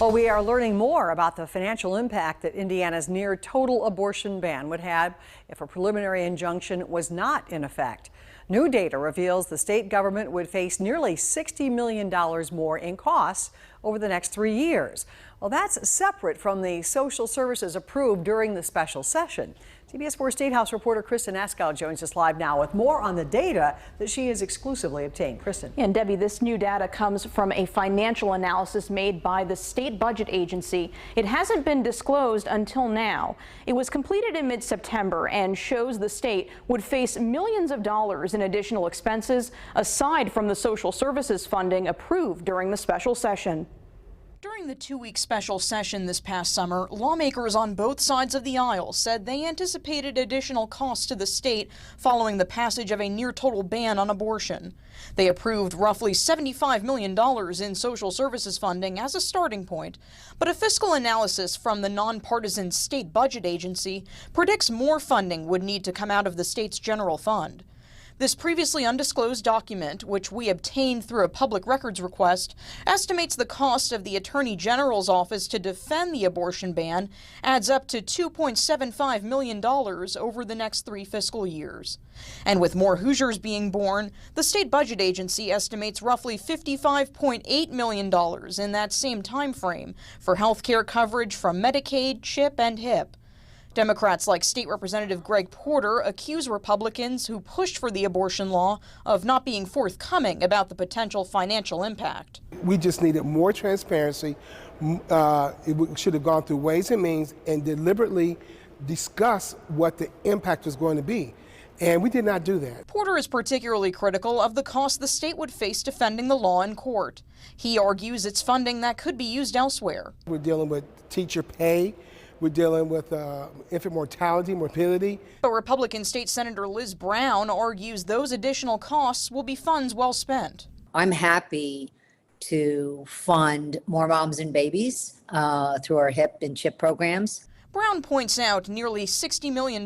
Well, we are learning more about the financial impact that Indiana's near total abortion ban would have if a preliminary injunction was not in effect. New data reveals the state government would face nearly $60 million more in costs over the next 3 years. Well, that's separate from the social services approved during the special session. CBS 4 State House reporter Kristen Askow joins us live now with more on the data that she has exclusively obtained. Kristen. And Debbie, this new data comes from a financial analysis made by the state budget agency. It hasn't been disclosed until now. It was completed in mid-September and shows the state would face millions of dollars in additional expenses aside from the social services funding approved during the special session. During the two-week special session this past summer, lawmakers on both sides of the aisle said they anticipated additional costs to the state following the passage of a near-total ban on abortion. They approved roughly $75 million in social services funding as a starting point, but a fiscal analysis from the nonpartisan state budget agency predicts more funding would need to come out of the state's general fund. This previously undisclosed document, which we obtained through a public records request, estimates the cost of the Attorney General's office to defend the abortion ban adds up to $2.75 million over the next 3 fiscal years. And with more Hoosiers being born, the state budget agency estimates roughly $55.8 million in that same time frame for health care coverage from Medicaid, CHIP, and HIP. Democrats like State Representative Greg Porter accuse Republicans who pushed for the abortion law of not being forthcoming about the potential financial impact. We just needed more transparency. It should have gone through Ways and Means and deliberately discuss what the impact was going to be. And we did not do that. Porter is particularly critical of the cost the state would face defending the law in court. He argues it's funding that could be used elsewhere. We're dealing with teacher pay. We're dealing with infant mortality, morbidity. But Republican State Senator Liz Brown argues those additional costs will be funds well spent. I'm happy to fund more moms and babies through our HIP and CHIP programs. Brown points out nearly $60 million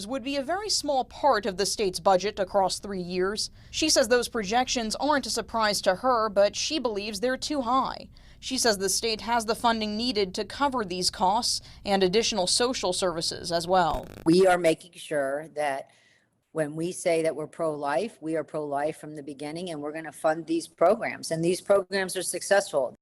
would be a very small part of the state's budget across 3 years. She says those projections aren't a surprise to her, but she believes they're too high. She says the state has the funding needed to cover these costs and additional social services as well. We are making sure that when we say that we're pro-life, we are pro-life from the beginning, and we're going to fund these programs, and these programs are successful.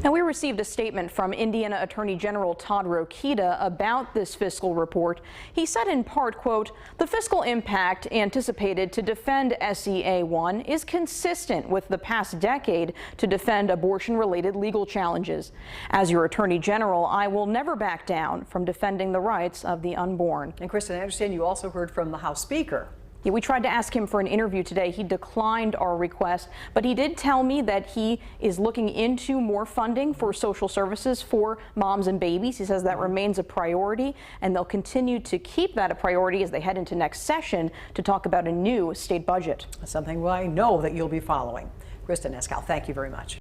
Now, we received a statement from Indiana Attorney General Todd Rokita about this fiscal report. He said in part, quote, "The fiscal impact anticipated to defend SEA 1 is consistent with the past decade to defend abortion-related legal challenges. As your Attorney General, I will never back down from defending the rights of the unborn." And Kristen, I understand you also heard from the House Speaker. Yeah, we tried to ask him for an interview today. He declined our request, but he did tell me that he is looking into more funding for social services for moms and babies. He says that remains a priority, and they'll continue to keep that a priority as they head into next session to talk about a new state budget. Something I know that you'll be following. Kristen Askow, thank you very much.